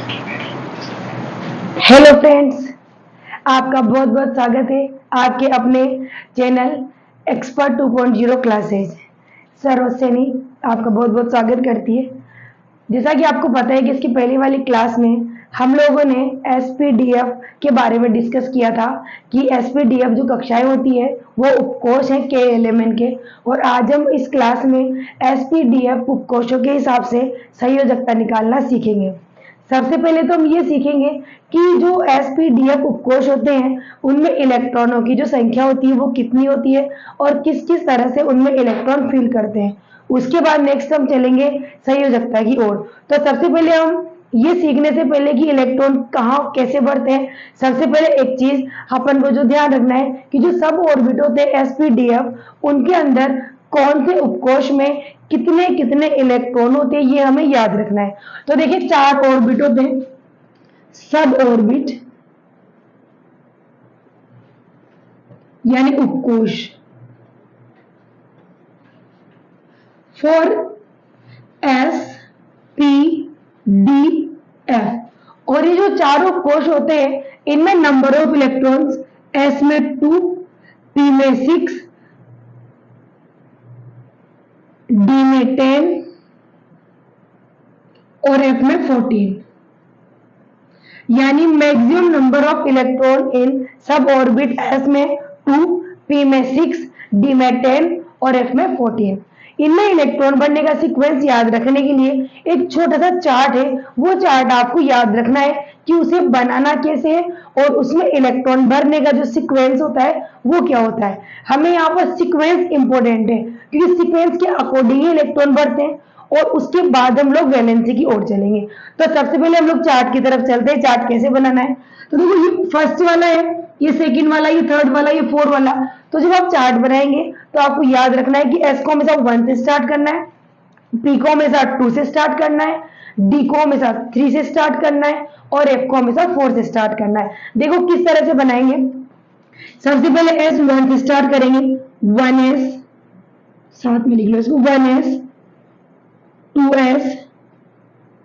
Hello friends, आपका बहुत बहुत स्वागत है आपके अपने चैनल एक्सपर्ट 2.0 क्लासेज। सर्वश्रेणी आपका बहुत बहुत स्वागत करती है। जैसा कि आपको पता है कि इसकी पहली वाली क्लास में हम लोगों ने एसपीडीएफ के बारे में डिस्कस किया था कि एसपीडीएफ जो कक्षाएं होती है वो उपकोष हैं के एलिमेंट के, और आज हम इस क्लास में एसपीडीएफ उपकोषों के हिसाब से संयोजकता निकालना सीखेंगे। सबसे पहले तो हम ये सीखेंगे कि जो एसपीडीएफ उपकोष होते हैं उनमें इलेक्ट्रॉनों की जो संख्या होती है वो कितनी होती है और किस किस तरह से उनमें इलेक्ट्रॉन फिल करते हैं। उसके बाद नेक्स्ट हम चलेंगे संयोजकता की ओर। तो सबसे पहले हम ये सीखने से पहले कि इलेक्ट्रॉन कहाँ कैसे बढ़ते हैं, सबसे पहले एक चीज अपन को जो ध्यान रखना है कि जो सब ऑर्बिट होते हैं एसपीडीएफ उनके अंदर कौन से उपकोष में कितने कितने इलेक्ट्रॉन होते हैं ये हमें याद रखना है। तो देखिए 4 ऑर्बिट होते हैं, सब ऑर्बिट यानी उपकोष for S P D F. और ये जो चारों कोष होते हैं इनमें नंबर ऑफ इलेक्ट्रॉन्स एस में 2, पी में 6, डी में 10 और एफ में 14, यानी maximum number of electron in सब ऑर्बिट एस में 2, पी में 6, डी में 10 और एफ में 14। इनमें इलेक्ट्रॉन बनने का सीक्वेंस याद रखने के लिए एक छोटा सा चार्ट है, वो चार्ट आपको याद रखना है कि उसे बनाना कैसे है और उसमें इलेक्ट्रॉन भरने का जो सीक्वेंस होता है वो क्या होता है। हमें यहाँ पर सीक्वेंस इंपॉर्टेंट है क्योंकि सीक्वेंस के अकॉर्डिंग ही इलेक्ट्रॉन भरते हैं और उसके बाद हम लोग वैलेंसी की ओर चलेंगे। तो सबसे पहले हम लोग चार्ट की तरफ चलते हैं। चार्ट कैसे बनाना है, तो देखो ये फर्स्ट वाला है, ये सेकंड वाला, ये थर्ड वाला, ये फोर्थ वाला। तो जब आप चार्ट बनाएंगे तो आपको याद रखना है कि एस को हमेशा 1 से स्टार्ट करना है, पी को हमेशा 2 से स्टार्ट करना है, डी को हमेशा 3 से स्टार्ट करना है और एफ को हमेशा 4 से स्टार्ट करना है। देखो किस तरह से बनाएंगे। सबसे पहले एस 1 से स्टार्ट करेंगे, 1s, साथ में लिख लो इसको, 1s, 2s,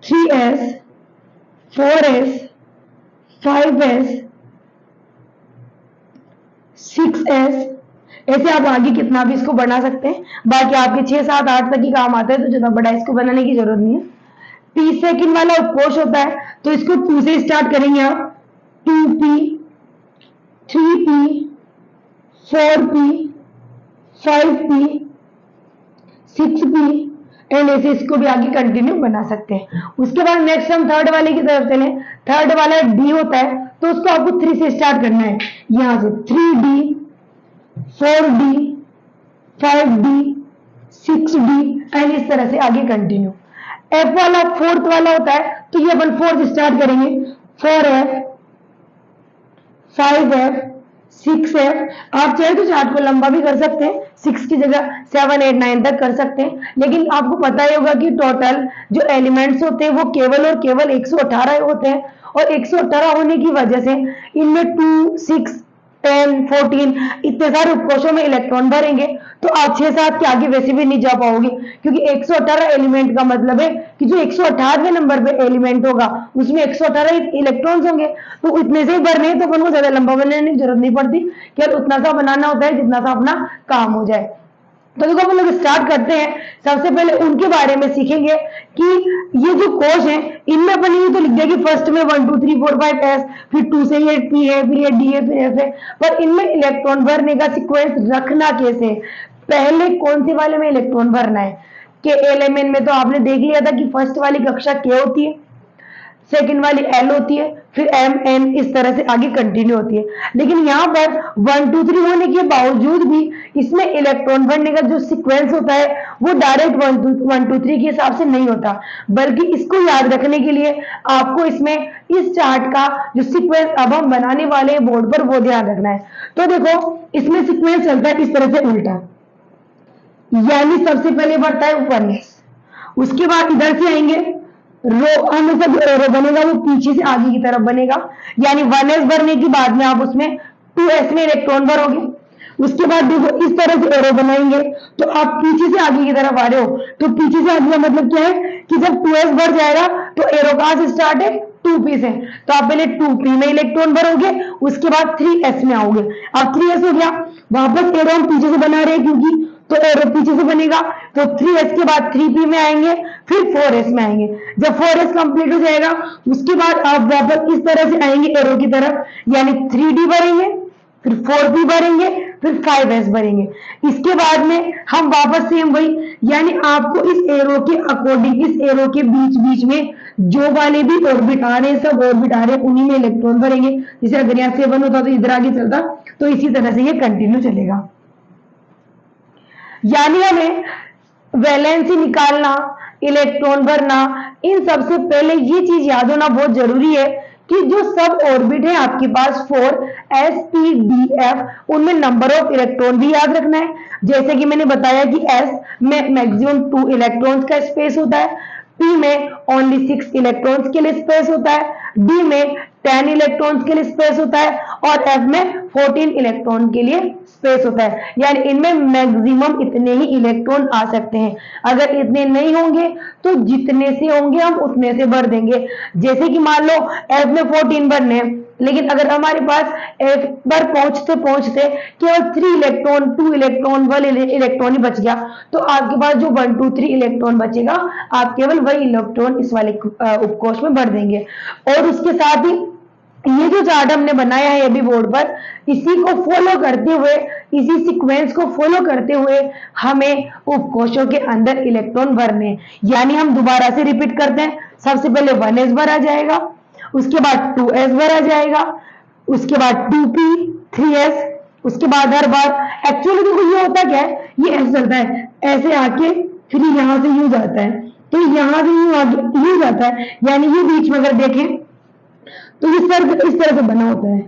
3s, 4s, 5s, 6s। ऐसे आप आगे कितना भी इसको बना सकते हैं, बाकी आपके 6, 7, 8 तक ही काम आता है, तो ज्यादा बड़ा इसको बनाने की जरूरत नहीं है। पी सेकंड वाला उपकोष होता है तो इसको 2 से स्टार्ट करेंगे आप, 2p, 3p, 4p, 5p, 6p and ऐसे इसको भी आगे कंटिन्यू बना सकते हैं। उसके बाद नेक्स्ट हम थर्ड वाले की तरफ चले। थर्ड वाला डी होता है तो उसको आपको 3 से स्टार्ट करना है, यहां से 3d, 4d, 5d, 6d and इस तरह से आगे कंटिन्यू। एफ वाला फोर्थ वाला होता है तो ये अपन 4 से स्टार्ट करेंगे, 4f, 5f, 6f। आप चाहे तो चार्ट को लंबा भी कर सकते हैं, 6 की जगह 7, 8, 9 तक कर सकते हैं, लेकिन आपको पता ही होगा कि टोटल जो एलिमेंट्स होते हैं वो केवल और केवल 118 होते हैं और 118 होने की वजह से इनमें 2, 6, 10, 14 इतने सारे उपकोषों में इलेक्ट्रॉन भरेंगे तो आप 6, 7 के आगे वैसे भी नहीं जा पाओगे, क्योंकि 118 एलिमेंट का मतलब है कि जो 118वें नंबर पे एलिमेंट होगा उसमें 118 इलेक्ट्रॉन्स होंगे, तो इतने से ही भरने हैं, तो अपन को ज्यादा लंबा बनाने की जरूरत नहीं पड़ती, केवल उतना सा बनाना होता है जितना सा अपना काम हो जाए। तो देखो हम लोग स्टार्ट करते हैं। सबसे पहले उनके बारे में सीखेंगे कि ये जो कोष हैं इनमें अपन ये तो लिख दिया कि फर्स्ट में 1, 2, 3, 4, 5 एस, फिर 2 से ये पी है, फिर ये डी है, फिर एफ है, पर इनमें इलेक्ट्रॉन भरने का सीक्वेंस रखना कैसे, पहले कौन से वाले में इलेक्ट्रॉन भरना है। के एलिमेंट में तो आपने देख लिया था कि फर्स्ट वाली कक्षा के होती है, सेकंड वाली एल होती है, फिर एम, एन इस तरह से आगे कंटिन्यू होती है। लेकिन यहाँ पर 1, 2, 3 होने के बावजूद भी इसमें इलेक्ट्रॉन भरने का जो सीक्वेंस होता है वो डायरेक्ट 1, 2, 3 के हिसाब से नहीं होता, बल्कि इसको याद रखने के लिए आपको इसमें इस चार्ट का जो सीक्वेंस अब हम बनाने वाले हैं बोर्ड पर वो ध्यान रखना है। तो देखो इसमें सीक्वेंस चलता है इस तरह से उल्टा, यानी सबसे पहले बढ़ता है 1s, उसके बाद इधर से आएंगे रो, हमेशा जो एरो बनेगा वो पीछे से आगे की तरफ बनेगा, यानी 1s भरने के बाद में आप उसमें 2s में इलेक्ट्रॉन भरोगे। उसके बाद देखो इस तरह से एरो बनाएंगे तो आप पीछे से आगे की तरफ आ रहे हो, तो पीछे से आगे का मतलब क्या है कि जब 2s भर जाएगा तो एरो कहां से स्टार्ट है, 2p से, तो आप पहले 2p में इलेक्ट्रॉन भरोगे, उसके बाद 3s में आओगे। अब 3s हो गया, वापस एरो हम पीछे से बना रहे हैं क्योंकि, तो एरो पीछे से बनेगा, तो 3s के बाद 3p में आएंगे, फिर 4s में आएंगे। जब 4s कंप्लीट हो जाएगा, उसके बाद आप वापस इस तरह से आएंगे एरो की तरफ, यानी 3d भरेंगे, फिर 4p भरेंगे, फिर 5s भरेंगे। इसके बाद में हम वापस सेम वही, यानी आपको इस एरो के अकॉर्डिंग, इस एरो के बीच बीच में जो वाले भी ऑर्बिट आ रहे हैं, सब ऑर्बिट आ रहे हैं, उन्हीं में इलेक्ट्रॉन भरेंगे। जैसे अगर यहाँ 7 होता तो इधर आगे चलता, तो इसी तरह से ये कंटिन्यू चलेगा। यानी हमें वैलेंसी निकालना, इलेक्ट्रॉन भरना, इन सबसे पहले ये चीज याद होना बहुत जरूरी है कि जो सब ऑर्बिट है आपके पास 4 s p d f, उनमें नंबर ऑफ इलेक्ट्रॉन भी याद रखना है। जैसे कि मैंने बताया कि s में मैक्सिमम 2 इलेक्ट्रॉन्स का स्पेस होता है, p में ओनली 6 इलेक्ट्रॉन्स के लिए स्पेस होता है, d में 10 इलेक्ट्रॉन्स के लिए स्पेस होता है, और f में 14 इलेक्ट्रॉन के लिए स्पेस होता है। यानी इनमें मैक्सिमम इतने ही इलेक्ट्रॉन आ सकते हैं। अगर इतने नहीं होंगे तो जितने से होंगे हम उतने से भर देंगे। जैसे कि मान लो f में 14 भरने हैं, लेकिन अगर हमारे पास f पर पहुंचते पहुंचते केवल 3 इलेक्ट्रॉन, 2 इलेक्ट्रॉन, 1 इलेक्ट्रॉन ही बच गया, तो आपके पास जो 1 2 3 इलेक्ट्रॉन बचेगा, आप केवल वही इलेक्ट्रॉन इस वाले उपकोष में भर देंगे। और उसके साथ ही ये जो चार्ट हमने बनाया है अभी बोर्ड पर, इसी को फॉलो करते हुए, इसी सीक्वेंस को फॉलो करते हुए हमें उपकोषों के अंदर इलेक्ट्रॉन भरने हैं। यानी हम दोबारा से रिपीट करते हैं, सबसे पहले 1s भरा जाएगा, उसके बाद 2s भरा जाएगा, उसके बाद 2p, 3s, उसके बाद हर बार एक्चुअली देखो ये होता क्या है, ये ऐसे चलता है, ऐसे आके फिर यहां से यूं जाता है, तो यहां से यूं आगे यूं जाता है, यानी ये बीच में अगर देखें तो ये सर्कल इस तरह से बना होता है,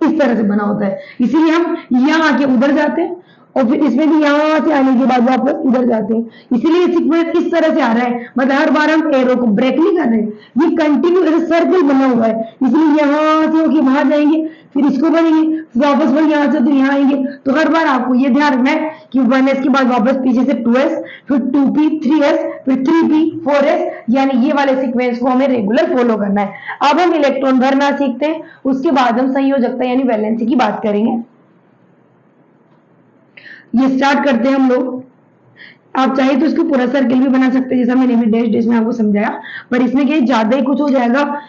इस तरह से बना होता है। इसीलिए हम यहाँ आके उधर जाते हैं, और फिर इसमें भी यहाँ से आने के बाद वापस इधर जाते हैं। इसीलिए सीक्वेंस इस तरह से आ रहा है, मतलब हर बार हम एरो को ब्रेक नहीं कर रहे, ये कंटिन्यू सर्कल बना हुआ है। इसलिए यहाँ से होके वहां जाएंगे, फिर इसको बनेंगे, वापस वही यहाँ से तो यहाँ आएंगे। तो हर बार आपको ये ध्यान रखना है कि 1s के बाद वापस पीछे से 2s, फिर 2p, 3s, फिर 3p, 4s, यानी ये वाले सीक्वेंस को हमें रेगुलर फॉलो करना है। अब हम इलेक्ट्रॉन भरना सीखते हैं, उसके बाद हम संयोजकता यानी वैलेंसी की बात करेंगे। ये स्टार्ट करते हैं हम लोग। आप चाहे तो इसको पूरा सर्कल भी बना सकते हैं, जैसा मैंने भी डैश डैश में आपको समझाया, पर इसमें क्या ज्यादा ही कुछ हो जाएगा,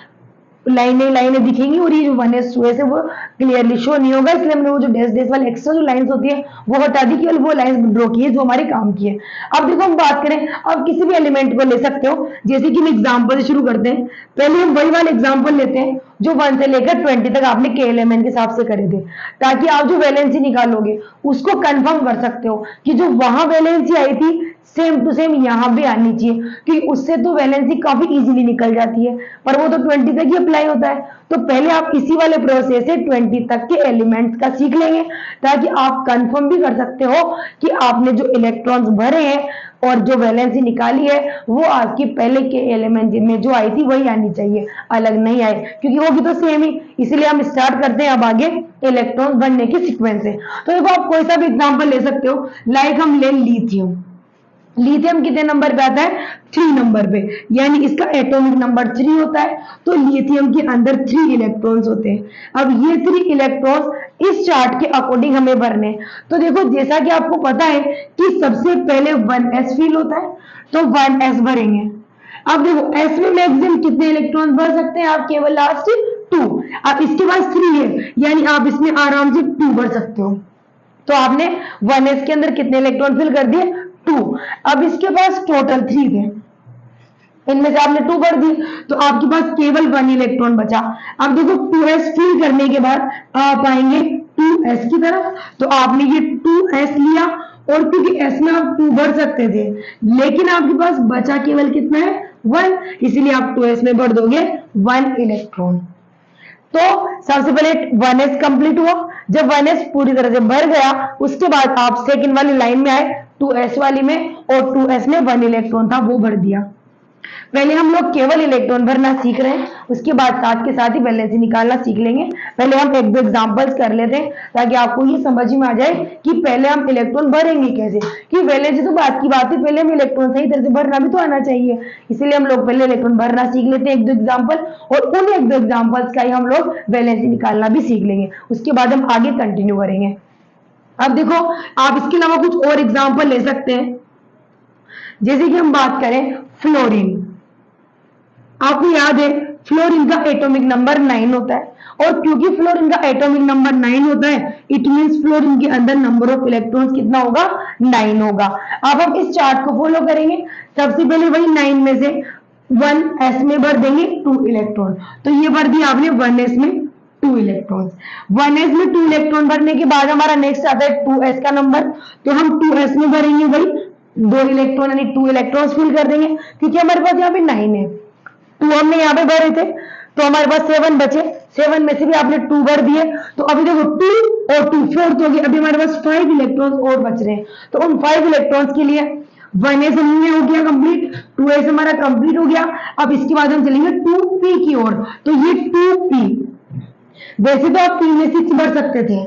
लाइनें लाइनें दिखेंगी और ये जो 1s 2s है वो क्लियरली शो नहीं होगा। इसलिए हमने वो जो डैश डैश वाले एक्स्ट्रा जो लाइंस होती है वो हटा दी, केवल वो लाइंस ड्रॉ की है जो हमारे काम की है। अब देखो हम बात करें, अब किसी भी एलिमेंट को ले सकते हो, जैसे कि हम एग्जांपल से शुरू करते हैं। पहले हम वही वाले एग्जांपल लेते हैं जो 1 से लेकर 20 तक आपने के एलिमेंट के हिसाब से करे थे, ताकि आप जो वैलेंसी निकालोगे उसको कंफर्म कर सकते हो कि जो वहां वैलेंसी आई थी सेम टू सेम यहाँ भी आनी चाहिए, क्योंकि उससे तो वैलेंसी काफी इजीली निकल जाती है, पर वो तो 20 तक ही अप्लाई होता है। तो पहले आप इसी वाले प्रोसेस से 20 तक के एलिमेंट्स का सीख लेंगे, ताकि आप कंफर्म भी कर सकते हो कि आपने जो इलेक्ट्रॉन्स भरे हैं और जो वैलेंसी निकाली है वो आपकी पहले के एलिमेंट में जो आई थी वही आनी चाहिए, अलग नहीं आए, क्योंकि होगी तो सेम ही। इसलिए हम स्टार्ट करते हैं अब आगे इलेक्ट्रॉन बनने के सीक्वेंस से। तो देखो आप कोई सा भी एग्जाम्पल ले सकते हो, लाइक हम ले लिथियम। लिथियम कितने नंबर पे आता है? 3 नंबर पे, यानी इसका एटॉमिक नंबर 3 होता है। तो लिथियम के अंदर 3 इलेक्ट्रॉन्स होते हैं। अब ये 3 इलेक्ट्रॉन्स इस चार्ट के अकॉर्डिंग हमें भरने। तो देखो जैसा कि आपको पता है कि सबसे पहले 1s फिल होता है, तो 1s भरेंगे। अब देखो s में मैक्सिमम कितने इलेक्ट्रॉन्स भर सकते हैं आप? केवल लास्ट 2। अब इसके पास 3 है, यानी आप इसमें आराम से 2 भर सकते हो। तो आपने 1s के अंदर कितने इलेक्ट्रॉन फिल कर दिए? 2। अब इसके पास टोटल 3 थे, इनमें से आपने 2 भर दी, तो आपके पास केवल 1 इलेक्ट्रॉन बचा। अब देखो 2s फिल करने के बाद आप आएंगे 2s की तरफ, तो आपने ये 2s लिया, और क्योंकि s में आप 2 भर सकते थे, लेकिन आपके पास बचा केवल कितना है? 1, इसीलिए आप 2s में भर दोगे 1 इलेक्ट्रॉन। तो सबसे पहले 1s कंप्लीट हुआ। जब 1s पूरी तरह से भर गया, उसके बाद आप सेकंड वाली लाइन में आए 2s वाली में, और 2s में 1 इलेक्ट्रॉन था वो भर दिया। पहले हम लोग केवल इलेक्ट्रॉन भरना सीख रहे हैं, उसके बाद साथ के साथ ही वैलेंसी निकालना सीख लेंगे। पहले हम एक दो एग्जांपल्स कर लेते हैं ताकि आपको ये समझ में आ जाए कि पहले हम इलेक्ट्रॉन भरेंगे कैसे। कि वैलेंसी तो बात की बात है, पहले हम इलेक्ट्रॉन सही तरह से भरना भी तो आना चाहिए, इसीलिए हम लोग पहले इलेक्ट्रॉन भरना सीख लेते हैं एक दो एग्जाम्पल, और उन एक दो एग्जाम्पल्स का ही हम लोग वैलेंसी निकालना भी सीख लेंगे, उसके बाद हम आगे कंटिन्यू करेंगे। अब देखो, आप इसके अलावा कुछ और एग्जाम्पल ले सकते हैं, जैसे कि हम बात करें फ्लोरीन। आपको याद है फ्लोरीन का एटॉमिक नंबर 9 होता है, और क्योंकि फ्लोरीन का एटॉमिक नंबर 9 होता है, इट मींस फ्लोरीन के अंदर नंबर ऑफ इलेक्ट्रॉन्स कितना होगा, 9 होगा। अब हम इस चार्ट को फॉलो करेंगे। सबसे पहले वही 9 में से 1s में भर देंगे 2 इलेक्ट्रॉन, तो ये भर दिया आपने 1s में 2 इलेक्ट्रॉन्स। 1s में 2 इलेक्ट्रॉन भरने के बाद हमारा नेक्स्ट आता है 2s का नंबर, तो हम 2s में भरेंगे वही 2 इलेक्ट्रॉन, यानी 2 इलेक्ट्रॉन्स फिल कर देंगे, क्योंकि हमारे पास यहाँ पे 9 है, 2 हमने यहाँ पे भरे थे, तो हमारे पास 7 बचे, 7 में से भी आपने 2 भर दिए, तो अभी देखो 2 और 2 4 हो गए, अभी हमारे पास 5 इलेक्ट्रॉन्स और बच रहे हैं। तो उन 5 इलेक्ट्रॉन्स के लिए 1s हमने हो गया कंप्लीट, 2s हमारा कंप्लीट हो गया। अब इसके बाद हम चलेंगे 2p की ओर, तो ये 2p, वैसे तो आप 3 में 6 भर सकते थे,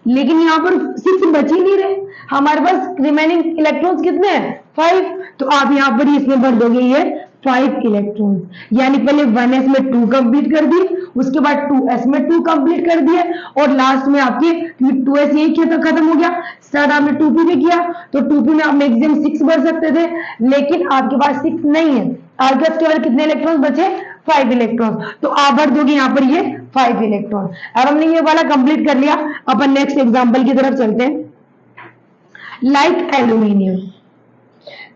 लेकिन यहाँ पर 6 बच ही नहीं रहे, हमारे पास रिमेनिंग इलेक्ट्रॉन्स कितने हैं, 5, तो आप यहाँ पर इसमें भर दोगे ये 5 इलेक्ट्रॉन्स, यानी पहले 1s में 2 कंप्लीट कर दिए, उसके बाद 2s में 2 कंप्लीट कर दिए, और लास्ट में आपके 2s यही खत्म हो गया। स्टार्ट आपने 2p में किया, तो 2p में आप मैक्सिमम 6 भर सकते थे, लेकिन आपके पास 6 नहीं है, आपके पास केवल कितने इलेक्ट्रॉन्स बचे, 5 इलेक्ट्रॉन, तो आप भर दोगे यहाँ पर ये 5 इलेक्ट्रॉन। अब हमने ये वाला कंप्लीट कर लिया, अपन नेक्स्ट एग्जांपल की तरफ चलते हैं। लाइक एल्यूमिनियम,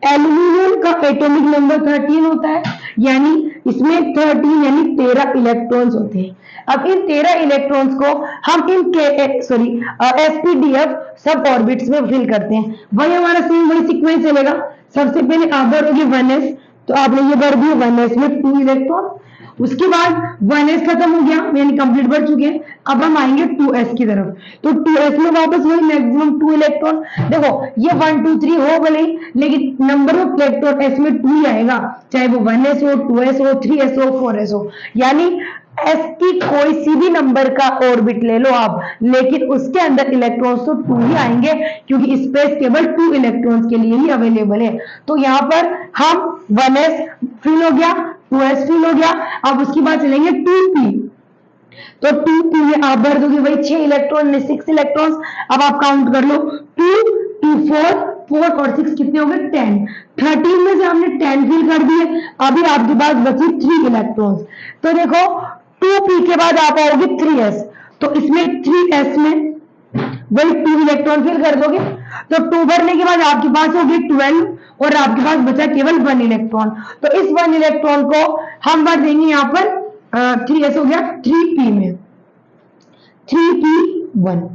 एल्यूमिनियम का एटॉमिक नंबर 13 होता है, यानी इसमें 13 यानी 13 इलेक्ट्रॉन्स होते हैं। अब इन 13 इलेक्ट्रॉन्स को हम इन sp-df सब ऑर्बिट्स में फिल करते हैं। वही हमारा सेम वही सीक्वेंस चलेगा। सबसे पहले आप भरोगे 1s, तो आपने ये भर दिए 1s में 2 इलेक्ट्रॉन, उसके बाद 1s खत्म हो गया, यानी कंप्लीट भर चुके हैं। अब हम आएंगे 2s की तरफ, तो 2s में वापस वही मैक्सिमम 2 इलेक्ट्रॉन। देखो ये 1 2 3 हो भले, लेकिन नंबर ऑफ इलेक्ट्रॉन s में 2 ही आएगा, चाहे वो 1s हो, 2s हो, 3s हो, 4s हो, यानी s की कोई सी भी नंबर का ऑर्बिट ले लो आप, लेकिन उसके अंदर इलेक्ट्रॉन्स तो 2 ही आएंगे, क्योंकि स्पेस केवल 2 इलेक्ट्रॉन्स के लिए ही अवेलेबल है। तो यहाँ पर हम 1s फिल हो गया, 2s फिल हो गया, अब उसके बाद चलेंगे 2p, तो 2p में आप भर दोगे वही 6 इलेक्ट्रॉन, 6 इलेक्ट्रॉन्स। अब आप काउंट कर लो, 2 2 4 और 6 कितने हो गए, 10, 13 में से हमने 10 फिल कर दिए, अभी आपके पास बचे 3 इलेक्ट्रॉन्स। तो देखो 2p के बाद आप आओगे 3s, तो इसमें 3s में वही 2 इलेक्ट्रॉन फिल कर दोगे, तो 2 भरने के बाद आपके पास हो गए 12, और आपके पास बचा केवल 1 इलेक्ट्रॉन, तो इस 1 इलेक्ट्रॉन को हम भर देंगे यहाँ पर 3s हो गया 3p में, 3p1,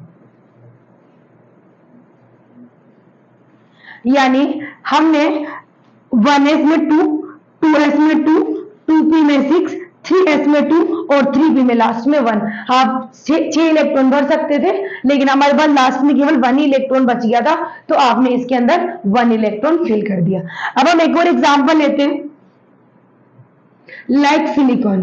यानी हमने 1s में 2, 2s में 2, 2p में 6, 3s में 2 और 3p में लास्ट में 1। आप 6 इलेक्ट्रॉन भर सकते थे, लेकिन हमारे पास लास्ट में केवल 1 ही इलेक्ट्रॉन बच गया था, तो आपने इसके अंदर 1 इलेक्ट्रॉन फिल कर दिया। अब हम एक और एग्जांपल लेते हैं, लाइक सिलिकॉन,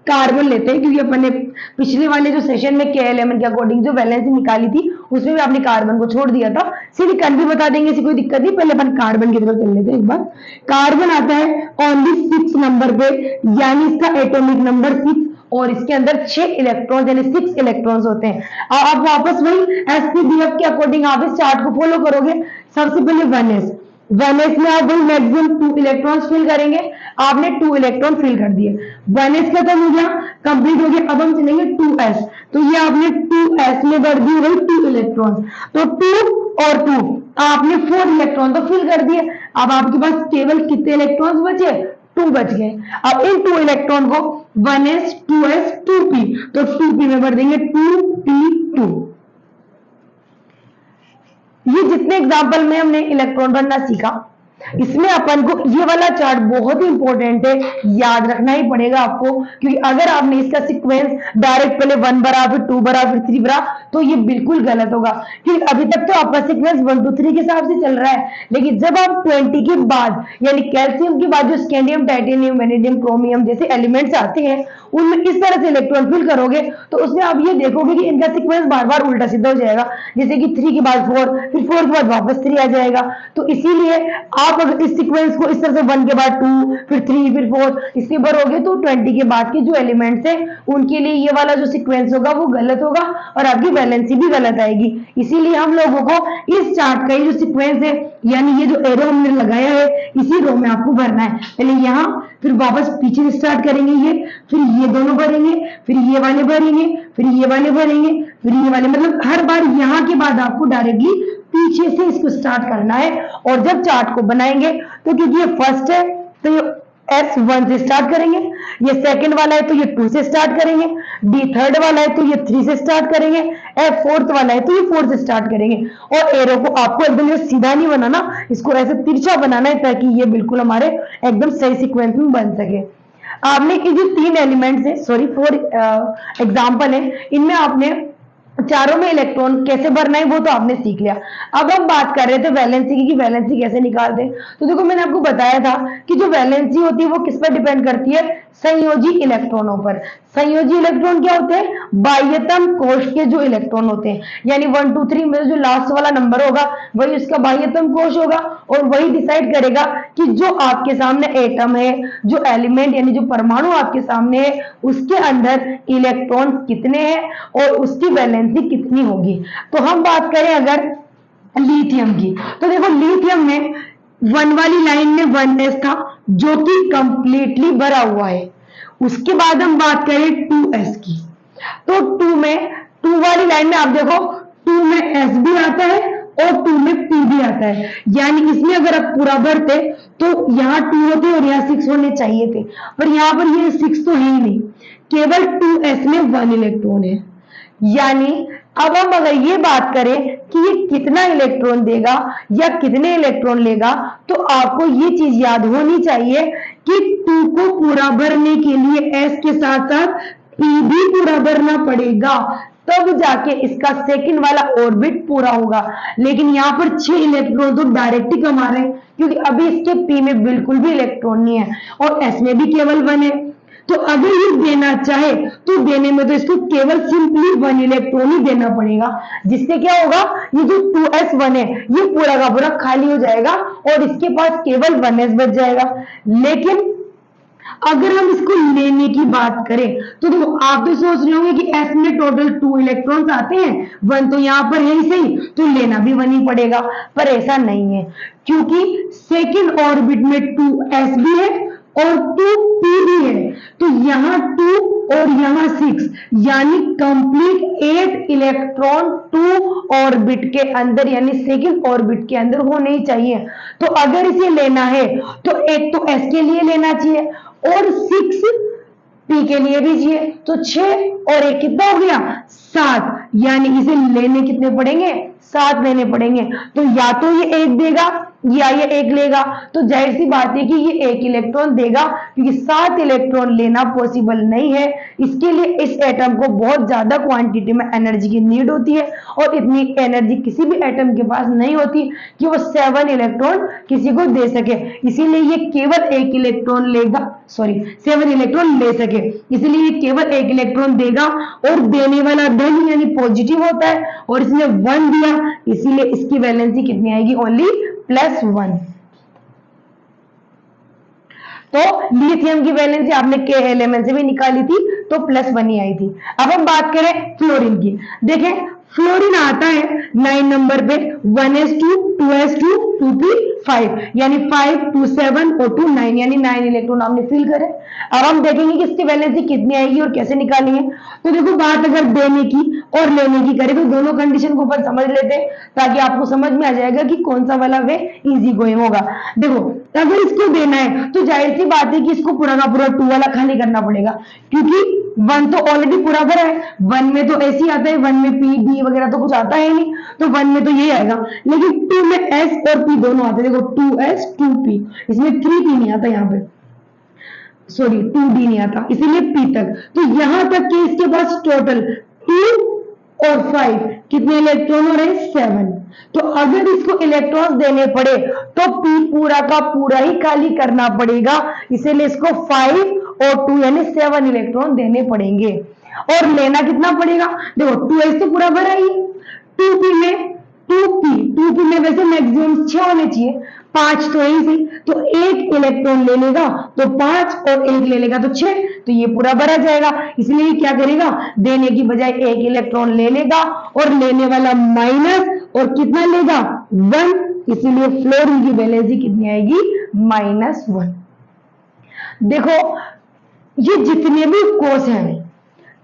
कार्बन लेते हैं, क्योंकि अपन ने पिछले वाले जो सेशन में के एलिमेंट के अकॉर्डिंग जो वैलेंसी निकाली थी, उसमें भी आपने कार्बन को छोड़ दिया था। सिलिकॉन भी बता देंगे, ऐसी कोई दिक्कत नहीं, पहले अपन कार्बन की तरफ चल लेते हैं एक बार। कार्बन आता है ओनली 6 नंबर पे, यानी इसका एटॉमिक नंबर 6, और इसके अंदर 6 इलेक्ट्रॉन यानी 6 इलेक्ट्रॉन्स होते हैं। आप वापस वही sp-df के अकॉर्डिंग आप इस चार्ट को फॉलो करोगे। सबसे पहले 1s में आप वही मैक्सिमम 2 इलेक्ट्रॉन्स फिल करेंगे, आपने 2 इलेक्ट्रॉन फिल कर दिए, 1s खत्म हो गया, कंप्लीट हो गया। अब हम चलेंगे 2s, तो ये आपने 2s में भर दिए वही 2 इलेक्ट्रॉन, तो 2 और 2 आपने 4 इलेक्ट्रॉन तो फिल कर दिए। अब आपके पास केवल कितने इलेक्ट्रॉन्स बचे, 2 बच गए। अब इन 2 इलेक्ट्रॉन को 1s 2s 2p, तो 2p में भर देंगे 2p2। ये जितने एग्जाम्पल में हमने इलेक्ट्रॉन भरना सीखा, इसमें अपन को ये वाला चार्ट बहुत ही इंपॉर्टेंट है, याद रखना ही पड़ेगा आपको, क्योंकि अगर आपने इसका सीक्वेंस डायरेक्ट पहले 1 भरा फिर 2 भरा फिर 3 भरा तो ये बिल्कुल गलत होगा, क्योंकि अभी तक तो आपका सीक्वेंस 1 2 3 के हिसाब से चल रहा है, लेकिन जब आप 20 के बाद यानी कैल्शियम के बाद जो स्कैंडियम, टाइटेनियम, वेनेडियम, क्रोमियम जैसे एलिमेंट्स आते हैं उनमें इस तरह से इलेक्ट्रॉन फिल करोगे तो उसमें आप ये देखोगे कि इनका सीक्वेंस बार बार उल्टा सीधा हो जाएगा, जैसे कि 3 के बाद 4 फिर 4 के बाद वापस 3 आ जाएगा। तो इसीलिए आप अगर इस सीक्वेंस को इस तरह से 1 के बाद 2 फिर 3 फिर 4 इसके भरोगे तो 20 के बाद के जो एलिमेंट्स है उनके लिए ये वाला जो सीक्वेंस होगा वो गलत होगा और आपकी वैलेंसी भी गलत आएगी। इसीलिए हम लोगों को इस चार्ट का ये जो सीक्वेंस है यानी ये जो एरो हमने लगाया है इसी रो में आपको भरना है, पहले यहाँ फिर वापस पीछे स्टार्ट करेंगे ये, फिर ये दोनों भरेंगे, फिर ये वाले भरेंगे, फिर ये वाले भरेंगे, फिर ये वाले, मतलब हर बार यहाँ के बाद आपको डायरेक्टली पीछे से इसको स्टार्ट करना है। और जब चार्ट को बनाएंगे तो क्योंकि ये फर्स्ट है तो ये S1 से स्टार्ट करेंगे, ये सेकंड वाला है तो ये 2 से स्टार्ट करेंगे, D थर्ड वाला है तो ये 3 से स्टार्ट करेंगे, F फोर्थ वाला है तो ये 4 से स्टार्ट करेंगे। और एरो को आपको एकदम सीधा नहीं बनाना, इसको ऐसे तिरछा बनाना है ताकि ये बिल्कुल हमारे एकदम सही सीक्वेंस में बन सके। आपने ये जो 3 एलिमेंट्स है, सॉरी 4 एग्जाम्पल है, इनमें आपने चारों में इलेक्ट्रॉन कैसे भरना है वो तो आपने सीख लिया। अब हम बात कर रहे थे वैलेंसी की कि वैलेंसी कैसे निकालते हैं। तो देखो मैंने आपको बताया था कि जो वैलेंसी होती है वो किस पर डिपेंड करती है, संयोजी इलेक्ट्रॉनों पर। संयोजी इलेक्ट्रॉन क्या होते हैं, बाह्यतम कोश के जो इलेक्ट्रॉन होते हैं, यानी 1 2 3 में जो लास्ट वाला नंबर होगा वही उसका बाह्यतम कोश होगा और वही डिसाइड करेगा कि जो आपके सामने एटम है, जो एलिमेंट यानी जो परमाणु आपके सामने है उसके अंदर इलेक्ट्रॉन कितने हैं और उसकी वैलेंसी कितनी होगी। तो हम बात करें अगर लिथियम की, तो देखो लिथियम में 1 वाली लाइन में 1s था जो कि कंप्लीटली भरा हुआ है। उसके बाद हम बात करें 2s की, तो 2 वाली लाइन में आप देखो 2 में s भी आता है और 2 में p भी आता है, यानी इसमें अगर आप पूरा भरते तो यहाँ 2 होते और यहाँ 6 होने चाहिए थे, पर यहाँ पर ये 6 तो है ही नहीं, केवल 2s में 1 इलेक्ट्रॉन है। यानी अब हम अगर ये बात करें कि ये कितना इलेक्ट्रॉन देगा या कितने इलेक्ट्रॉन लेगा, तो आपको ये चीज याद होनी चाहिए कि 2 को पूरा भरने के लिए s के साथ साथ p भी पूरा भरना पड़ेगा, तब जाके इसका सेकंड वाला ऑर्बिट पूरा होगा। लेकिन यहाँ पर 6 इलेक्ट्रॉन तो डायरेक्ट ही कमा रहे हैं क्योंकि अभी इसके p में बिल्कुल भी इलेक्ट्रॉन नहीं है और s में भी केवल 1 है। तो अगर ये देना चाहे तो देने में तो इसको केवल सिंपली 1 इलेक्ट्रॉन ही देना पड़ेगा, जिससे क्या होगा, ये जो 2s1 है ये पूरा का पूरा खाली हो जाएगा और इसके पास केवल 1s बच जाएगा। लेकिन अगर हम इसको लेने की बात करें तो देखो आप तो सोच रहे होंगे कि s में टोटल 2 इलेक्ट्रॉन्स आते हैं, 1 तो यहाँ पर है ही सही तो लेना भी 1 ही पड़ेगा, पर ऐसा नहीं है क्योंकि सेकेंड ऑर्बिट में 2s भी है और 2p भी है, तो यहाँ 2 और यहाँ 6 यानी कंप्लीट 8 इलेक्ट्रॉन 2 ऑर्बिट के अंदर यानी सेकंड ऑर्बिट के अंदर होने ही चाहिए। तो अगर इसे लेना है तो एक तो s के लिए लेना चाहिए और 6 p के लिए भी चाहिए, तो 6 और 1 कितना हो गया 7, यानी इसे लेने कितने पड़ेंगे 7 लेने पड़ेंगे। तो या तो ये 1 देगा या ये 1 लेगा, तो जाहिर सी बात है कि ये 1 इलेक्ट्रॉन देगा क्योंकि 7 इलेक्ट्रॉन लेना पॉसिबल नहीं है। इसके लिए इस एटम को बहुत ज्यादा क्वांटिटी में एनर्जी की नीड होती है और इतनी एनर्जी किसी भी एटम के पास नहीं होती कि वो 7 इलेक्ट्रॉन किसी को दे सके, इसीलिए ये केवल 1 इलेक्ट्रॉन लेगा, सॉरी 7 इलेक्ट्रॉन ले सके, इसलिए ये केवल 1 इलेक्ट्रॉन देगा और देने वाला धन यानी पॉजिटिव होता है और इसने 1 दिया, इसीलिए इसकी वैलेंसी कितनी आएगी ओनली +1। तो लिथियम की वैलेंसी आपने के एलिमेंट से भी निकाली थी तो +1 ही आई थी। अब हम बात करें फ्लोरीन की, देखें फ्लोरीन आता है 9 नंबर पे 1s2 2s2 2p5 यानी 5 2 7 और 2 9 यानी 9 इलेक्ट्रॉन आपने फिल करे। अब हम देखेंगे कि इसकी वैलेंसी कितनी आएगी और कैसे निकालेंगे। तो देखो बात अगर देने की और लेने की करें तो दोनों कंडीशन को ऊपर समझ लेते हैं ताकि आपको समझ में आ जाएगा कि कौन सा वाला वे इजी गोइंग होगा। देखो अगर इसको देना है तो जाहिर सी बात है कि इसको पूरा का पूरा 2 वाला खाली करना पड़ेगा, क्योंकि 1 तो ऑलरेडी पूरा भरा है। 1 में तो ऐसे ही आता है, 1 में पी डी वगैरह तो कुछ आता है नहीं, तो 1 में तो ये आएगा। लेकिन 2 में एस और पी दोनों आते हैं। देखो 2s 2p, इसमें 3p नहीं आता, यहाँ पे सॉरी 2d नहीं आता, इसीलिए p तक। तो यहां तक कि इसके पास टोटल 2 और 5 कितने इलेक्ट्रॉन हो रहे हैं? 7। तो अगर इसको इलेक्ट्रॉन्स देने पड़े तो p पूरा का पूरा ही खाली करना पड़ेगा, इसीलिए इसको 5 और 2 यानी 7 इलेक्ट्रॉन देने पड़ेंगे। और लेना कितना पड़ेगा? देखो 2s तो पूरा भरा ही, 2p में वैसे मैक्सिमम 6 होने चाहिए, 5 तो यही थी, तो एक इलेक्ट्रॉन ले लेगा तो 5 और एक ले लेगा तो 6, तो ये पूरा भरा जाएगा। इसलिए क्या करेगा? देने की बजाय एक इलेक्ट्रॉन ले लेगा और लेने वाला माइनस, और कितना लेगा? 1, इसीलिए फ्लोरीन की वैलेंसी कितनी आएगी? -1। देखो ये जितने भी कोष हैं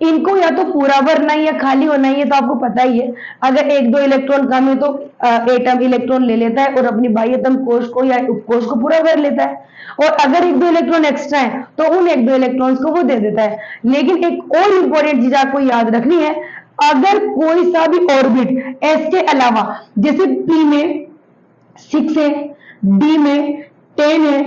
इनको या तो पूरा भरना है या खाली होना ही है, तो आपको पता ही है अगर 1-2 इलेक्ट्रॉन कम है तो एटम इलेक्ट्रॉन ले लेता है और अपनी बाह्यतम कोष को या उपकोष को पूरा भर लेता है, और अगर 1-2 इलेक्ट्रॉन एक्स्ट्रा है तो उन 1-2 इलेक्ट्रॉन्स को वो दे देता है। लेकिन एक और इंपॉर्टेंट चीज आपको याद रखनी है, अगर कोई सा भी ऑर्बिट एस के अलावा, जैसे पी में 6 है, डी में 10 है,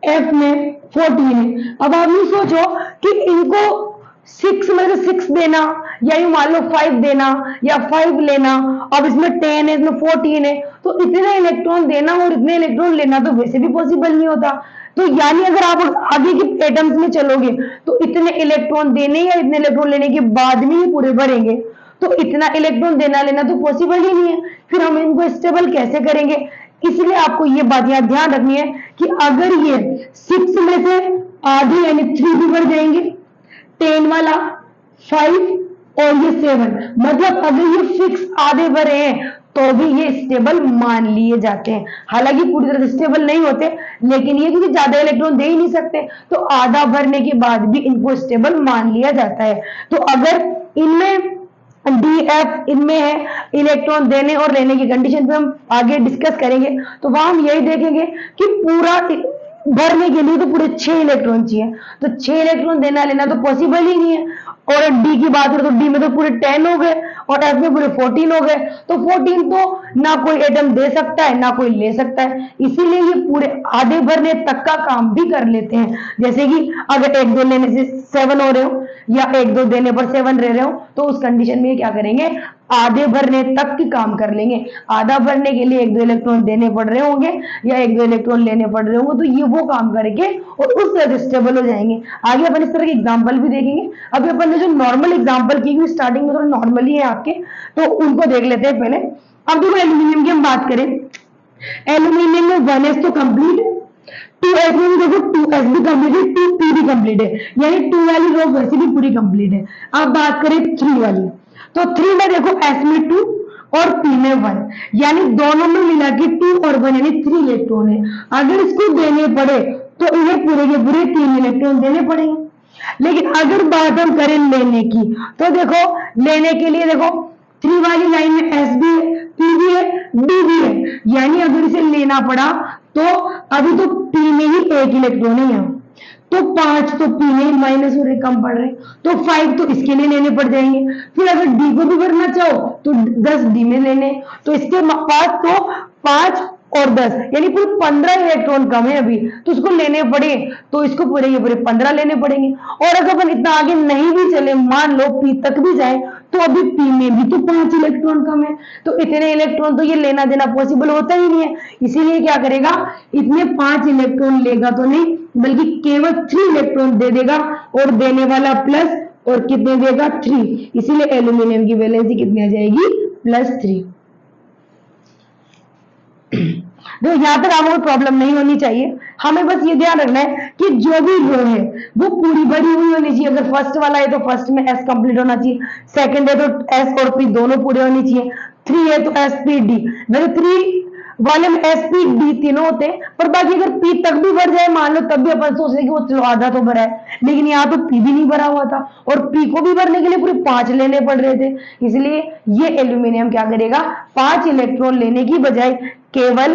एफ में 14 है, अब आप ये सोचो कि इनको 6 में से 6 देना या यूं मान लो 5 देना या 5 लेना, अब इसमें 10 है, इसमें 14 है, तो इतने इलेक्ट्रॉन देना और इतने इलेक्ट्रॉन लेना तो वैसे भी पॉसिबल नहीं होता। तो यानी अगर आप आगे के एटम्स में चलोगे तो इतने इलेक्ट्रॉन देने या इतने इलेक्ट्रॉन लेने के बाद में ही पूरे भरेंगे, तो इतना इलेक्ट्रॉन देना लेना तो पॉसिबल ही नहीं है, फिर हम इनको स्टेबल कैसे करेंगे? इसलिए आपको ये बात यहाँ ध्यान रखनी है कि अगर ये 6 में से आधे यानी 3 भी बढ़ जाएंगे, 10 वाला 5 और ये 7, मतलब अगर ये फिक्स आधे भरे हैं तो भी ये स्टेबल मान लिए जाते हैं। हालांकि पूरी तरह से स्टेबल नहीं होते, लेकिन ये क्योंकि ज्यादा इलेक्ट्रॉन दे ही नहीं सकते तो आधा भरने के बाद भी इनको स्टेबल मान लिया जाता है। तो अगर इनमें डी एफ इनमें है इलेक्ट्रॉन देने और लेने की कंडीशन पे हम आगे डिस्कस करेंगे, तो वहां हम यही देखेंगे कि पूरा भरने के लिए तो पूरे 6 इलेक्ट्रॉन चाहिए, तो 6 इलेक्ट्रॉन देना लेना तो पॉसिबल ही नहीं है। और डी की बात करें तो डी में तो पूरे 10 हो गए और एफ में पूरे 14 हो गए, तो 14 तो ना कोई एटम दे सकता है ना कोई ले सकता है, इसीलिए ये पूरे आधे भरने तक का काम भी कर लेते हैं। जैसे कि अगर 1-2 लेने से 7 हो रहे हो या 1-2 देने पर 7 रह रहे हो, तो उस कंडीशन में क्या करेंगे? आधे भरने तक की काम कर लेंगे। आधा भरने के लिए 1-2 इलेक्ट्रॉन देने पड़ रहे होंगे या 1-2 इलेक्ट्रॉन लेने पड़ रहे होंगे, तो ये वो काम करके और उस तरह से स्टेबल हो जाएंगे। आगे अपन इस तरह के एग्जांपल भी देखेंगे। अभी अपन ने जो नॉर्मल एग्जांपल की स्टार्टिंग में थोड़ा नॉर्मली है आपके, तो उनको देख लेते हैं पहले। अब देखो एल्यूमिनियम की हम बात करें, एल्यूमिनियम में 1s तो कंप्लीट है, 2s में भी देखो 2s भी कंप्लीट है, 2p भी कंप्लीट है, यानी 2 वाली रो वैसे भी पूरी कंप्लीट है। अब बात करें 3 वाली, तो 3 में देखो s में 2 और p में 1, यानी दोनों में मिला के 2 और 1 यानी 3 इलेक्ट्रॉन है। अगर इसको देने पड़े तो इन्हें पूरे के पूरे 3 इलेक्ट्रॉन देने पड़ेंगे। लेकिन अगर बात हम करें लेने की, तो देखो लेने के लिए देखो 3 वाली लाइन में s भी है, p भी है, d भी है, यानी अगर इसे लेना पड़ा तो अभी तो p में ही 1 इलेक्ट्रॉन है यहाँ, तो 5 तो p में माइनस हो रहे, कम पड़ रहे, तो 5 तो इसके लिए लेने पड़ जाएंगे। फिर अगर d को भी भरना चाहो तो 10 d में लेने, तो इसके पास तो 5 और 10 यानी पूरे 15 इलेक्ट्रॉन कम है अभी, तो उसको लेने पड़े तो इसको पूरे ये पूरे 15 लेने पड़ेंगे। और अगर अपन इतना आगे नहीं भी चले, मान लो p तक भी जाए, तो अभी p में भी तो 5 इलेक्ट्रॉन कम है, तो इतने इलेक्ट्रॉन तो ये लेना देना पॉसिबल होता ही नहीं है। इसीलिए क्या करेगा? इतने 5 इलेक्ट्रॉन लेगा तो नहीं, बल्कि केवल 3 इलेक्ट्रॉन दे देगा और देने वाला प्लस, और कितने देगा? 3। इसीलिए एल्यूमिनियम की वैलेंसी कितनी आ जाएगी? +3। तो यहां तक आपको प्रॉब्लम नहीं होनी चाहिए। हमें बस ये ध्यान रखना है कि जो भी रो है वो पूरी भरी हुई होनी चाहिए। अगर फर्स्ट वाला है तो फर्स्ट में एस कंप्लीट होना चाहिए, सेकंड है तो एस और पी दोनों पूरे होने चाहिए, 3 है तो एस पी डी, वैसे 3 वाले में एस पी डी तीनों होते हैं, पर बाकी अगर पी तक भी भर जाए मान लो, तब भी अपन सोच रहे कि वो चलो आधा तो भरा है, लेकिन यहाँ तो पी भी नहीं भरा हुआ था और पी को भी भरने के लिए पूरे 5 लेने पड़ रहे थे। इसलिए ये एल्यूमिनियम क्या करेगा, 5 इलेक्ट्रॉन लेने की बजाय केवल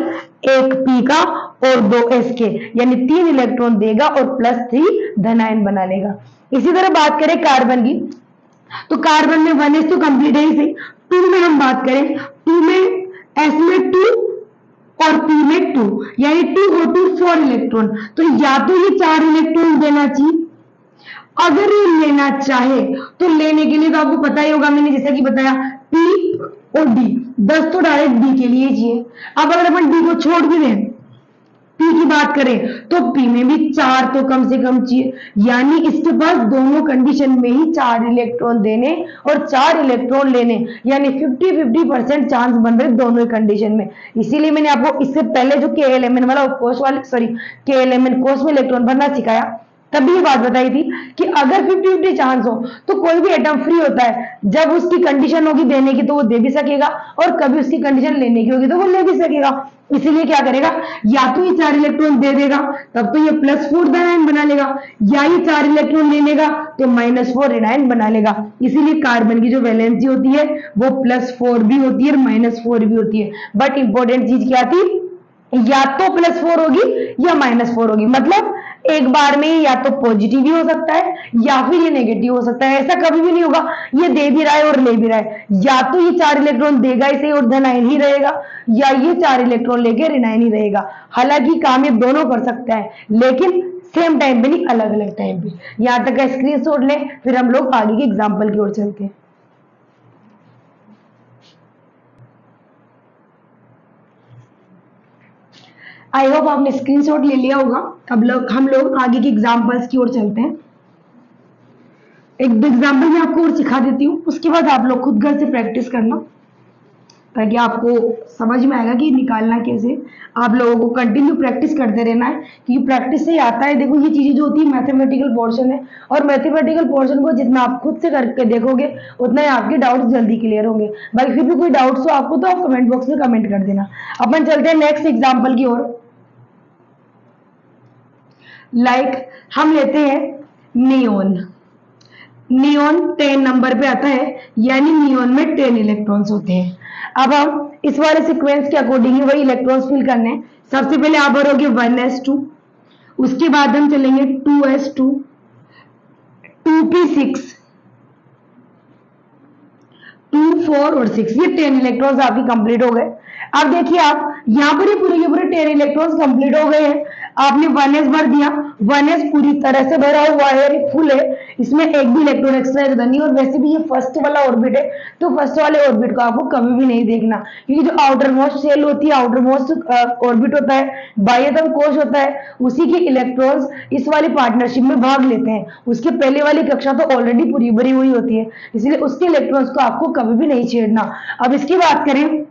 एक पी का और 2 एस के यानी 3 इलेक्ट्रॉन देगा और +3 धन आयन बना लेगा। इसी तरह बात करें कार्बन की, तो कार्बन में 1s तो कंप्लीट है ही। 2 में हम बात करें, 2 में एस में 2 और पी में 2 यानी 2 हो 2 4 इलेक्ट्रॉन। तो या तो ये 4 इलेक्ट्रॉन देना चाहिए, अगर ये लेना चाहे तो लेने के लिए तो आपको पता ही होगा, मैंने जैसा कि बताया पी और डी, 10 तो डायरेक्ट डी के लिए चाहिए। अब अगर अपन डी को छोड़ भी दें, पी की बात करें तो पी में भी 4 तो कम से कम चाहिए, यानी इसके पास दोनों कंडीशन में ही 4 इलेक्ट्रॉन देने और 4 इलेक्ट्रॉन लेने, यानी 50-50% चांस बन रहे दोनों कंडीशन में। इसीलिए मैंने आपको इससे पहले जो KLMN वाला KLMN कोर्स में इलेक्ट्रॉन भरना सिखाया, तभी ये बात बताई थी कि अगर 50-50 चांस हो तो कोई भी एटम फ्री होता है, जब उसकी कंडीशन होगी देने की तो वो दे भी सकेगा और कभी उसकी कंडीशन लेने की होगी तो वो ले भी सकेगा। इसीलिए क्या करेगा, या तो ये 4 इलेक्ट्रॉन दे देगा तब तो ये +4 धन आयन बना लेगा, या ये 4 इलेक्ट्रॉन लेने का तो -4 ऋण आयन बना लेगा। इसीलिए कार्बन की जो वैलेंसी होती है वो +4 भी होती है और -4 भी होती है। बट इंपॉर्टेंट चीज क्या थी, या तो +4 होगी या -4 होगी, मतलब एक बार में या तो पॉजिटिव भी हो सकता है या फिर ये नेगेटिव हो सकता है। ऐसा कभी भी नहीं होगा ये दे भी रहा है और ले भी रहा है, या तो ये 4 इलेक्ट्रॉन देगा इसे और धन आयन ही रहेगा, या ये 4 इलेक्ट्रॉन लेके ऋण आयन ही रहेगा। हालांकि काम ये दोनों कर सकता है लेकिन सेम टाइम पे नहीं, अलग अलग टाइम पे। यहां तक का स्क्रीनशॉट लें, फिर हम लोग आगे के एग्जाम्पल की ओर चलते हैं। आई होप आपने स्क्रीनशॉट ले लिया होगा। अब हम लोग आगे के एग्जाम्पल्स की ओर चलते हैं। एक दो एग्जाम्पल मैं आपको और सिखा देती हूँ, उसके बाद आप लोग खुद घर से प्रैक्टिस करना ताकि आपको समझ में आएगा कि निकालना कैसे। आप लोगों को कंटिन्यू प्रैक्टिस करते रहना है क्योंकि प्रैक्टिस से ही आता है। देखो ये चीजें जो होती है मैथमेटिकल पोर्शन है और मैथमेटिकल पोर्शन को जितना आप खुद से करके देखोगे उतना ही आपके डाउट्स जल्दी क्लियर होंगे। बाकी फिर भी कोई डाउट्स हो आपको तो आप कमेंट बॉक्स में कमेंट कर देना। अपन चलते हैं नेक्स्ट एग्जाम्पल की ओर। हम लेते हैं नियोन। नियोन 10 नंबर पे आता है, यानी नियोन में 10 इलेक्ट्रॉन्स होते हैं। अब हम इस वाले सीक्वेंस के अकॉर्डिंग ही वही इलेक्ट्रॉन्स फिल करने हैं। सबसे पहले आप भरोगे 1s2, उसके बाद हम चलेंगे 2s2, 2p6, 2, 4 और 6, ये 10 इलेक्ट्रॉन्स आपकी कंप्लीट हो गए। अब देखिए आप यहाँ पर ये पूरे के पूरे 10 इलेक्ट्रॉन्स कंप्लीट हो गए हैं। आपने 1s भर दिया, 1s पूरी तरह से भरा हुआ है, फुल है, इसमें एक भी इलेक्ट्रॉन एक्स्ट्रा इधर नहीं। और वैसे भी ये फर्स्ट वाला ऑर्बिट है तो फर्स्ट वाले ऑर्बिट को आपको कभी भी नहीं देखना क्योंकि जो आउटर मोस्ट शेल होती है, आउटर मोस्ट ऑर्बिट होता है, बाह्यतम कोश होता है, उसी के इलेक्ट्रॉन्स इस वाली पार्टनरशिप में भाग लेते हैं। उसके पहले वाली कक्षा तो ऑलरेडी पूरी भरी हुई होती है, इसलिए उसके इलेक्ट्रॉन्स को आपको कभी भी नहीं छेड़ना। अब इसकी बात करें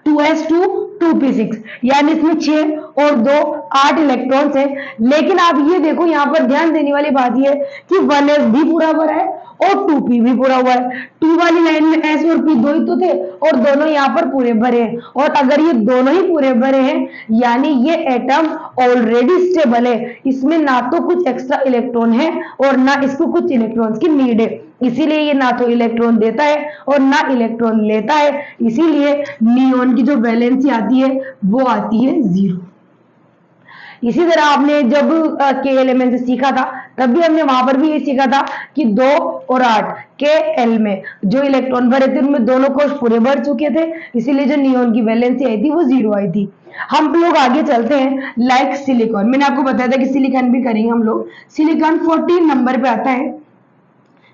2s2, 2p6, यानी इसमें 6 और 2 8 इलेक्ट्रॉन्स हैं। लेकिन आप ये देखो यहाँ पर ध्यान देने वाली बात ये है कि 1s भी पूरा भरा है और 2p भी पूरा हुआ है। 2 वाली लाइन में s और p दो ही तो थे और दोनों यहाँ पर पूरे भरे हैं। और अगर ये दोनों ही पूरे भरे हैं यानी ये एटम ऑलरेडी स्टेबल है, इसमें ना तो कुछ एक्स्ट्रा इलेक्ट्रॉन है और ना इसको कुछ इलेक्ट्रॉन्स की नीड है। इसीलिए ये ना तो इलेक्ट्रॉन देता है और ना इलेक्ट्रॉन लेता है। इसीलिए नियोन की जो वैलेंसी आती है वो आती है 0। इसी तरह आपने जब KLMN से सीखा था तब भी हमने वहां पर भी ये सीखा था कि 2 और 8 KL में जो इलेक्ट्रॉन भरे थे उनमें दोनों कोश पूरे भर चुके थे, इसीलिए जो नियोन की वैलेंसी आई थी वो 0 आई थी। हम लोग आगे चलते हैं। लाइक सिलिकॉन, मैंने आपको बताया था कि सिलिकॉन भी करेंगे हम लोग। सिलिकॉन 14 नंबर पे आता है,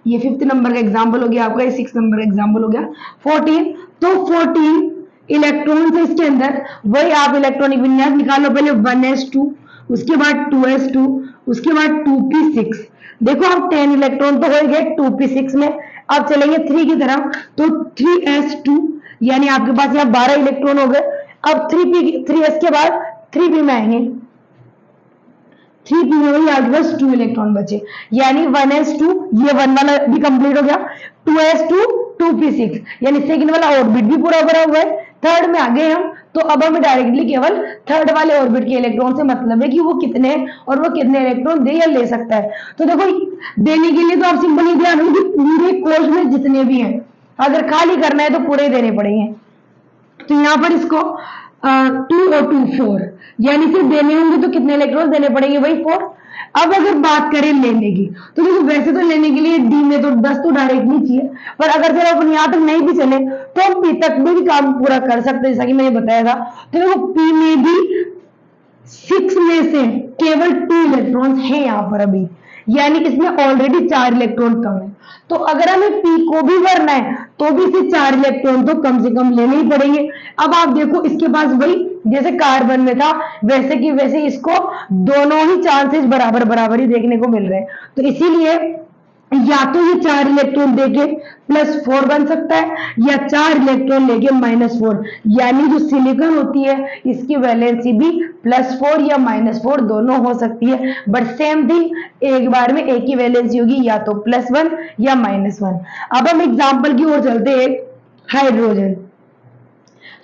ये 5th नंबर का एग्जाम्पल हो गया आपका, ये 6th नंबर का एग्जाम्पल हो गया। 14 तो 14 इलेक्ट्रॉन है इसके अंदर, वही आप इलेक्ट्रॉनिक विन्यास निकालो। पहले 1s2, उसके बाद 2s2, उसके बाद 2p6। देखो आप 10 इलेक्ट्रॉन तो हो गए 2p6 में। अब चलेंगे 3 की तरफ तो 3s2, यानी आपके पास यहाँ 12 इलेक्ट्रॉन हो गए। अब 3s के बाद 3p में आएंगे, 3p में वही आपके पास 2 इलेक्ट्रॉन बचे, यानी 1s2, ये 1 वाला भी कंप्लीट हो गया। 2s2, 2p6, यानी सेकंड वाला ऑर्बिट भी पूरा भरा हुआ है। थर्ड में आ गए हम तो अब हमें डायरेक्टली केवल थर्ड वाले ऑर्बिट के इलेक्ट्रॉन से मतलब है कि वो कितने और वो कितने इलेक्ट्रॉन दे या ले सकता है। तो देखो देने के लिए तो आप सिंपल ही ध्यान रखो कि पूरे कोश में जितने भी हैं अगर खाली करना है तो पूरे ही देने पड़ेंगे। तो यहाँ पर इसको 2 और 2 4 यानी सिर्फ देने होंगे तो कितने इलेक्ट्रॉन देने पड़ेंगे, वही 4। अब अगर बात करें लेने की तो देखो वैसे तो लेने के लिए डी में तो 10 तो डायरेक्टली चाहिए, पर अगर फिर अपन यहाँ तक नहीं भी चले तो हम पी तक में भी काम पूरा कर सकते हैं जैसा कि मैंने बताया था। तो देखो पी में भी 6 में से केवल 2 इलेक्ट्रॉन्स हैं यहाँ पर अभी, यानी इसमें ऑलरेडी 4 इलेक्ट्रॉन कम है। तो अगर हमें पी को भी भरना है तो भी इसे 4 इलेक्ट्रॉन तो कम से कम लेने ही पड़ेंगे। अब आप देखो इसके पास वही जैसे कार्बन में था वैसे कि वैसे इसको दोनों ही चांसेस बराबर बराबर ही देखने को मिल रहे हैं। तो इसीलिए या तो ये 4 इलेक्ट्रॉन देके +4 बन सकता है या 4 इलेक्ट्रॉन लेके -4, यानी जो सिलिकॉन होती है इसकी वैलेंसी भी +4 या -4 दोनों हो सकती है, बट सेम थिंग एक बार में एक ही वैलेंसी होगी, या तो +1 या -1। अब हम एग्जांपल की ओर चलते हैं। हाइड्रोजन,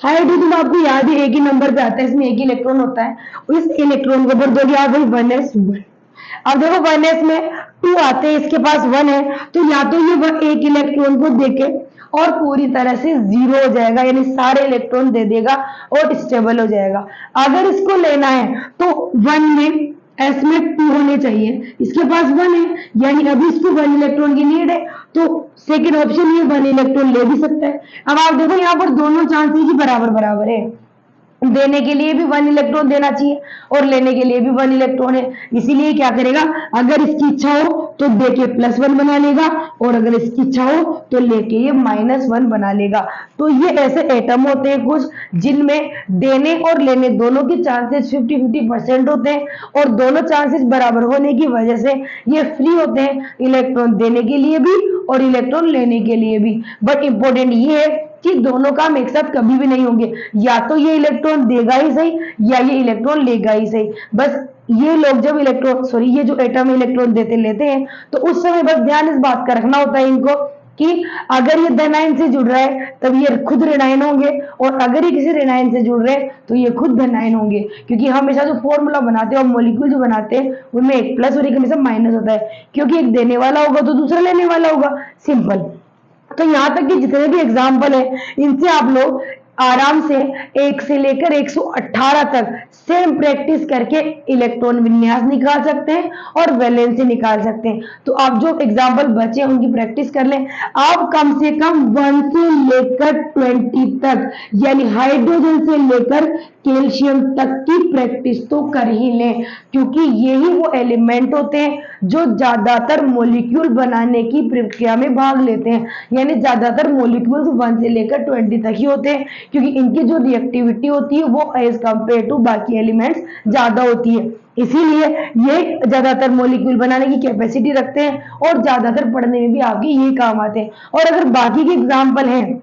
हाइड्रोजन आपको याद है एक ही नंबर पे आता है, इसमें एक ही इलेक्ट्रॉन होता है। इस इलेक्ट्रॉन को भर दोगे आप 1s1। अब देखो 1s में 2 आते हैं, इसके पास 1 है, तो या तो ये एक इलेक्ट्रॉन को देके और पूरी तरह से 0 हो जाएगा, यानी सारे इलेक्ट्रॉन दे देगा और स्टेबल हो जाएगा। अगर इसको लेना है तो 1 में s में 2 होने चाहिए, इसके पास 1 है, यानी अभी इसको 1 इलेक्ट्रॉन की नीड है, तो सेकेंड ऑप्शन ये 1 इलेक्ट्रॉन ले भी सकता है। अब आप देखो यहाँ पर दोनों चांसेस ही बराबर बराबर है, देने के लिए भी 1 इलेक्ट्रॉन देना चाहिए और लेने के लिए भी 1 इलेक्ट्रॉन है। इसीलिए क्या करेगा, अगर इसकी इच्छा हो तो देके +1 बना लेगा और अगर इसकी इच्छा हो तो लेके ये -1 बना लेगा। तो ये ऐसे एटम होते हैं कुछ जिनमें देने और लेने दोनों के चांसेस 50-50% होते हैं और दोनों चांसेस बराबर होने की वजह से ये फ्री होते हैं इलेक्ट्रॉन देने के लिए भी और इलेक्ट्रॉन लेने के लिए भी। बट इंपॉर्टेंट ये है कि दोनों काम एक साथ कभी भी नहीं होंगे, या तो ये इलेक्ट्रॉन देगा ही सही या ये इलेक्ट्रॉन लेगा ही सही। बस ये लोग जब इलेक्ट्रॉन ये जो एटम इलेक्ट्रॉन देते लेते हैं तो उस समय बस ध्यान इस बात का रखना होता है इनको कि अगर ये धनायन से जुड़ रहा है तब ये खुद ऋणायन होंगे और अगर ये किसी ऋणायन से जुड़ रहे हैं तो ये खुद धनायन होंगे, क्योंकि हमेशा जो फॉर्मूला बनाते हैं और मॉलिक्यूल जो बनाते हैं उनमें एक प्लस और एक हमेशा माइनस होता है, क्योंकि एक देने वाला होगा तो दूसरा लेने वाला होगा, सिंपल। तो यहाँ तक कि जितने भी एग्जाम्पल है इनसे आप लोग आराम से 1 से लेकर 118 तक सेम प्रैक्टिस करके इलेक्ट्रॉन विन्यास निकाल सकते हैं और वैलेंसी निकाल सकते हैं। तो आप जो एग्जाम्पल बचे उनकी प्रैक्टिस कर लें। आप कम से कम 1 से लेकर 20 तक यानी हाइड्रोजन से लेकर कैल्शियम तक की प्रैक्टिस तो कर ही लें, क्योंकि यही वो एलिमेंट होते हैं जो ज्यादातर मॉलिक्यूल बनाने की प्रक्रिया में भाग लेते हैं, यानी ज्यादातर मॉलिक्यूल्स 1 से लेकर 20 तक ही होते हैं, क्योंकि इनकी जो रिएक्टिविटी होती है वो एज कंपेयर टू बाकी एलिमेंट्स ज्यादा होती है। इसीलिए ये ज्यादातर मॉलिक्यूल बनाने की कैपेसिटी रखते हैं और ज्यादातर पढ़ने में भी आपके यही काम आते हैं। और अगर बाकी के एग्जाम्पल हैं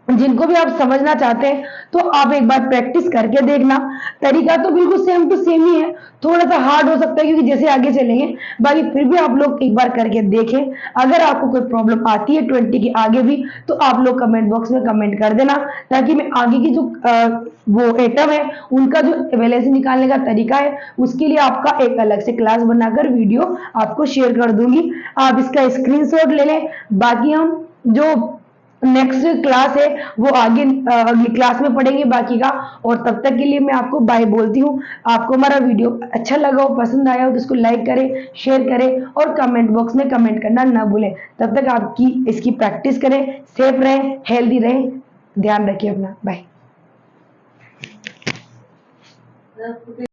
जिनको भी आप समझना चाहते हैं तो आप एक बार प्रैक्टिस करके देखना। तरीका तो बिल्कुल सेम टू सेम ही है, थोड़ा सा हार्ड हो सकता है क्योंकि जैसे आगे चलेंगे, बाकी फिर भी आप लोग एक बार करके देखें। अगर आपको कोई प्रॉब्लम आती है 20 के आगे भी तो आप लोग कमेंट बॉक्स में कमेंट कर देना, ताकि मैं आगे की जो वो एटम है उनका जो वैलेंसी निकालने का तरीका है उसके लिए आपका एक अलग से क्लास बनाकर वीडियो आपको शेयर कर दूंगी, आप इसका स्क्रीनशॉट ले लें। बाकी हम जो नेक्स्ट क्लास है वो आगे अगली क्लास में पढ़ेंगे बाकी का, और तब तक के लिए मैं आपको बाय बोलती हूँ। आपको हमारा वीडियो अच्छा लगा हो, पसंद आया हो तो इसको लाइक करें, शेयर करें और कमेंट बॉक्स में कमेंट करना ना भूलें। तब तक आपकी इसकी प्रैक्टिस करें, सेफ रहें, हेल्दी रहें, ध्यान रखिए अपना, बाय।